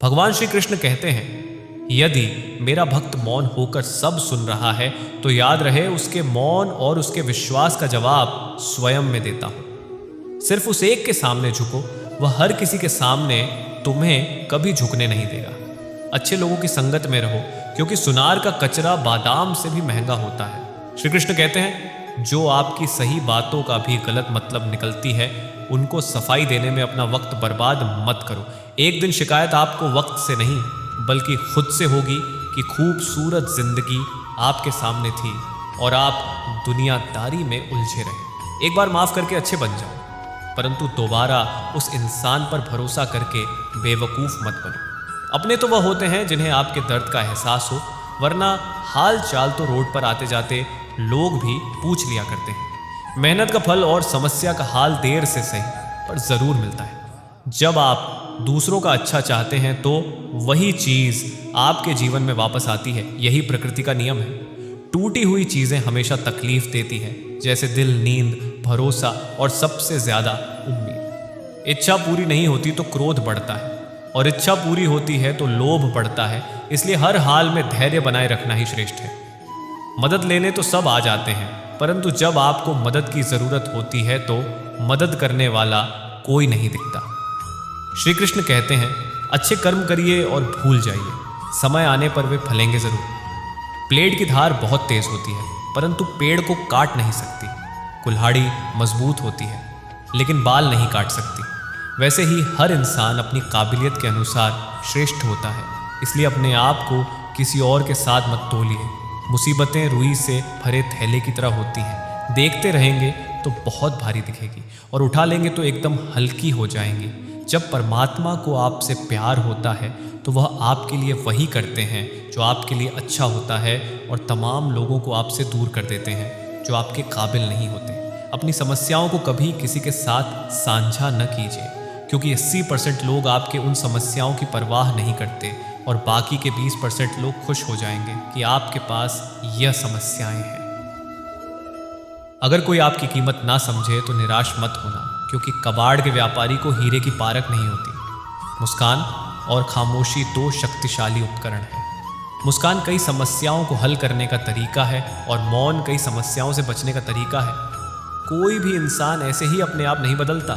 भगवान श्री कृष्ण कहते हैं, यदि मेरा भक्त मौन होकर सब सुन रहा है तो याद रहे उसके मौन और उसके विश्वास का जवाब स्वयं में देता हूं। सिर्फ उस एक के सामने झुको, वह हर किसी के सामने तुम्हें कभी झुकने नहीं देगा। अच्छे लोगों की संगत में रहो, क्योंकि सुनार का कचरा बादाम से भी महंगा होता है। श्री कृष्ण कहते हैं, जो आपकी सही बातों का भी गलत मतलब निकलती है उनको सफाई देने में अपना वक्त बर्बाद मत करो। एक दिन शिकायत आपको वक्त से नहीं बल्कि खुद से होगी कि खूबसूरत जिंदगी आपके सामने थी और आप दुनियादारी में उलझे रहे। एक बार माफ करके अच्छे बन जाओ, परंतु दोबारा उस इंसान पर भरोसा करके बेवकूफ मत बनो। अपने तो वह होते हैं जिन्हें आपके दर्द का एहसास हो, वरना हाल चाल तो रोड पर आते जाते लोग भी पूछ लिया करते हैं। मेहनत का फल और समस्या का हाल देर से सही पर जरूर मिलता है। जब आप दूसरों का अच्छा चाहते हैं तो वही चीज आपके जीवन में वापस आती है। यही प्रकृति का नियम है। टूटी हुई चीजें हमेशा तकलीफ देती हैं, जैसे दिल, नींद, भरोसा और सबसे ज्यादा उम्मीद। इच्छा पूरी नहीं होती तो क्रोध बढ़ता है, और इच्छा पूरी होती है तो लोभ बढ़ता है। इसलिए हर हाल में धैर्य बनाए रखना ही श्रेष्ठ है। मदद लेने तो सब आ जाते हैं, परंतु जब आपको मदद की जरूरत होती है तो मदद करने वाला कोई नहीं दिखता। श्री कृष्ण कहते हैं, अच्छे कर्म करिए और भूल जाइए, समय आने पर वे फलेंगे जरूर। प्लेट की धार बहुत तेज होती है, परंतु पेड़ को काट नहीं सकती। कुल्हाड़ी मजबूत होती है, लेकिन बाल नहीं काट सकती। वैसे ही हर इंसान अपनी काबिलियत के अनुसार श्रेष्ठ होता है। इसलिए अपने आप को किसी और के साथ मत तोलिए। मुसीबतें रुई से भरे थैले की तरह होती हैं। देखते रहेंगे तो बहुत भारी दिखेगी और उठा लेंगे तो एकदम हल्की हो जाएंगी। जब परमात्मा को आपसे प्यार होता है तो वह आपके लिए वही करते हैं जो आपके लिए अच्छा होता है, और तमाम लोगों को आपसे दूर कर देते हैं जो आपके काबिल नहीं होते। अपनी समस्याओं को कभी किसी के साथ साझा न कीजिए, क्योंकि 80% लोग आपके उन समस्याओं की परवाह नहीं करते और बाकी के 20% लोग खुश हो जाएंगे कि आपके पास यह समस्याएं हैं। अगर कोई आपकी कीमत ना समझे तो निराश मत होना, क्योंकि कबाड़ के व्यापारी को हीरे की पारख नहीं होती। मुस्कान और खामोशी दो शक्तिशाली उपकरण हैं। मुस्कान कई समस्याओं को हल करने का तरीका है और मौन कई समस्याओं से बचने का तरीका है। कोई भी इंसान ऐसे ही अपने आप नहीं बदलता।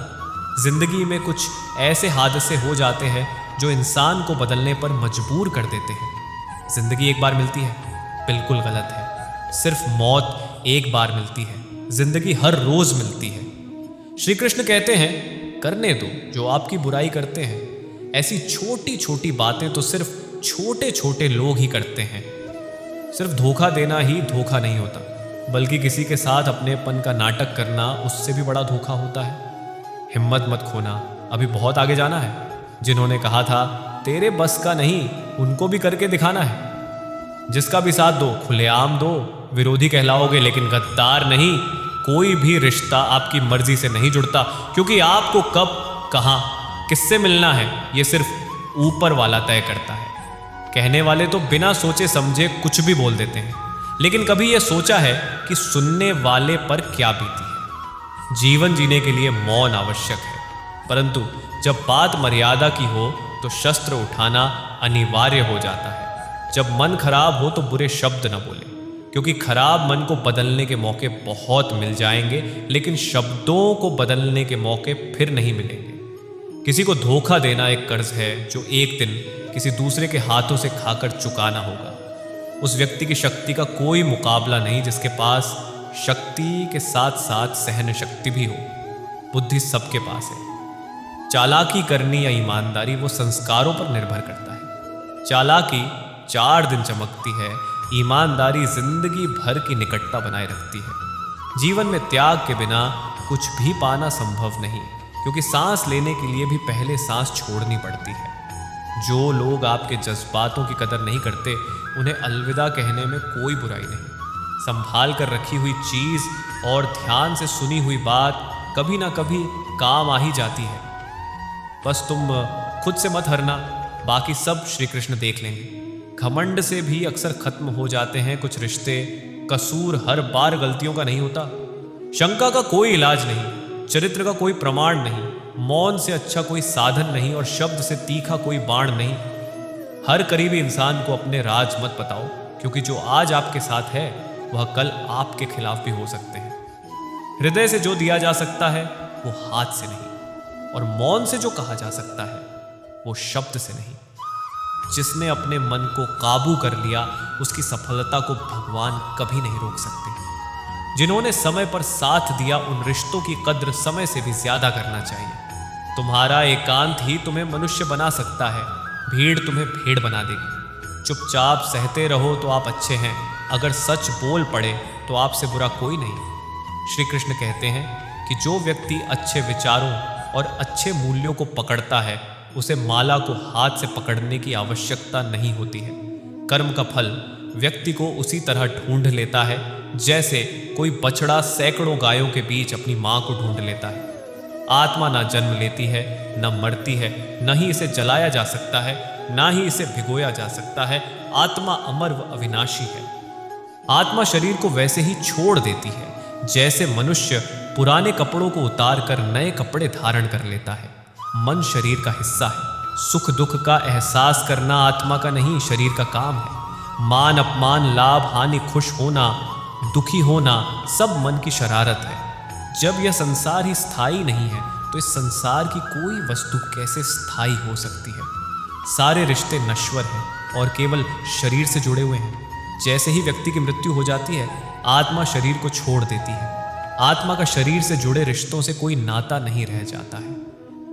जिंदगी में कुछ ऐसे हादसे हो जाते हैं जो इंसान को बदलने पर मजबूर कर देते हैं। जिंदगी एक बार मिलती है, बिल्कुल गलत है। सिर्फ मौत एक बार मिलती है, जिंदगी हर रोज मिलती है। श्री कृष्ण कहते हैं, करने दो जो आपकी बुराई करते हैं। ऐसी छोटी छोटी बातें तो सिर्फ छोटे छोटे लोग ही करते हैं। सिर्फ धोखा देना ही धोखा नहीं होता, बल्कि किसी के साथ अपनेपन का नाटक करना उससे भी बड़ा धोखा होता है। हिम्मत मत खोना, अभी बहुत आगे जाना है। जिन्होंने कहा था तेरे बस का नहीं, उनको भी करके दिखाना है। जिसका भी साथ दो, खुलेआम दो। विरोधी कहलाओगे लेकिन गद्दार नहीं। कोई भी रिश्ता आपकी मर्जी से नहीं जुड़ता, क्योंकि आपको कब, कहां, किससे मिलना है ये सिर्फ ऊपर वाला तय करता है। कहने वाले तो बिना सोचे समझे कुछ भी बोल देते हैं, लेकिन कभी यह सोचा है कि सुनने वाले पर क्या बीती है। जीवन जीने के लिए मौन आवश्यक है, परंतु जब बात मर्यादा की हो तो शस्त्र उठाना अनिवार्य हो जाता है। जब मन खराब हो तो बुरे शब्द न बोले, क्योंकि खराब मन को बदलने के मौके बहुत मिल जाएंगे, लेकिन शब्दों को बदलने के मौके फिर नहीं मिलेंगे। किसी को धोखा देना एक कर्ज है जो एक दिन किसी दूसरे के हाथों से खाकर चुकाना होगा। उस व्यक्ति की शक्ति का कोई मुकाबला नहीं जिसके पास शक्ति के साथ साथ सहन शक्ति भी हो। बुद्धि सबके पास है। चालाकी करनी या ईमानदारी वो संस्कारों पर निर्भर करता है। चालाकी 4 दिन चमकती है, ईमानदारी जिंदगी भर की निकटता बनाए रखती है। जीवन में त्याग के बिना कुछ भी पाना संभव नहीं, क्योंकि सांस लेने के लिए भी पहले सांस छोड़नी पड़ती है। जो लोग आपके जज्बातों की कदर नहीं करते, उन्हें अलविदा कहने में कोई बुराई नहीं। संभाल कर रखी हुई चीज और ध्यान से सुनी हुई बात कभी ना कभी काम आ ही जाती है। बस तुम खुद से मत हरना, बाकी सब श्री कृष्ण देख लेंगे। घमंड से भी अक्सर खत्म हो जाते हैं कुछ रिश्ते। कसूर हर बार गलतियों का नहीं होता। शंका का कोई इलाज नहीं, चरित्र का कोई प्रमाण नहीं। मौन से अच्छा कोई साधन नहीं और शब्द से तीखा कोई बाण नहीं। हर करीबी इंसान को अपने राज मत बताओ, क्योंकि जो आज आपके साथ है वह कल आपके खिलाफ भी हो सकते हैं। हृदय से जो दिया जा सकता है वो हाथ से नहीं, और मौन से जो कहा जा सकता है वो शब्द से नहीं। जिसने अपने मन को काबू कर लिया उसकी सफलता को भगवान कभी नहीं रोक सकते। जिन्होंने समय पर साथ दिया उन रिश्तों की कद्र समय से भी ज्यादा करना चाहिए। तुम्हारा एकांत ही तुम्हें मनुष्य बना सकता है, भीड़ तुम्हें भेड़ बना देगी। चुपचाप सहते रहो तो आप अच्छे हैं, अगर सच बोल पड़े तो आपसे बुरा कोई नहीं। श्री कृष्ण कहते हैं कि जो व्यक्ति अच्छे विचारों और अच्छे मूल्यों को पकड़ता है उसे माला को हाथ से पकड़ने की आवश्यकता नहीं होती है। कर्म का फल व्यक्ति को उसी तरह ढूंढ लेता है जैसे कोई बछड़ा सैकड़ों गायों के बीच अपनी मां को ढूंढ लेता है। आत्मा ना जन्म लेती है, न मरती है, न ही इसे जलाया जा सकता है, ना ही इसे भिगोया जा सकता है। आत्मा अमर व अविनाशी है। आत्मा शरीर को वैसे ही छोड़ देती है जैसे मनुष्य पुराने कपड़ों को उतार कर नए कपड़े धारण कर लेता है। मन शरीर का हिस्सा है। सुख दुख का एहसास करना आत्मा का नहीं, शरीर का काम है। मान अपमान, लाभ हानि, खुश होना, दुखी होना सब मन की शरारत है। जब यह संसार ही स्थायी नहीं है तो इस संसार की कोई वस्तु कैसे स्थायी हो सकती है। सारे रिश्ते नश्वर हैं और केवल शरीर से जुड़े हुए हैं। जैसे ही व्यक्ति की मृत्यु हो जाती है आत्मा शरीर को छोड़ देती है। आत्मा का शरीर से जुड़े रिश्तों से कोई नाता नहीं रह जाता है।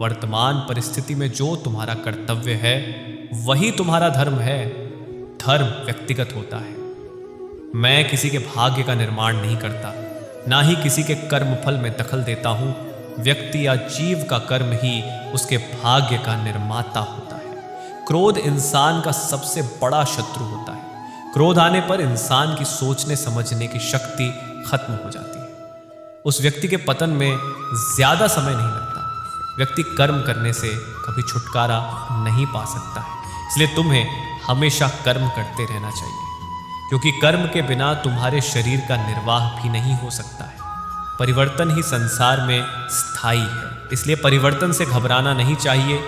वर्तमान परिस्थिति में जो तुम्हारा कर्तव्य है वही तुम्हारा धर्म है। धर्म व्यक्तिगत होता है। मैं किसी के भाग्य का निर्माण नहीं करता, ना ही किसी के कर्म फल में दखल देता हूं। व्यक्ति या जीव का कर्म ही उसके भाग्य का निर्माता होता है। क्रोध इंसान का सबसे बड़ा शत्रु होता है। क्रोध आने पर इंसान की सोचने समझने की शक्ति खत्म हो जाती है। उस व्यक्ति के पतन में ज्यादा समय नहीं लगता। व्यक्ति कर्म करने से कभी छुटकारा नहीं पा सकता है। इसलिए तुम्हें हमेशा कर्म करते रहना चाहिए, क्योंकि कर्म के बिना तुम्हारे शरीर का निर्वाह भी नहीं हो सकता है। परिवर्तन ही संसार में स्थायी है, इसलिए परिवर्तन से घबराना नहीं चाहिए।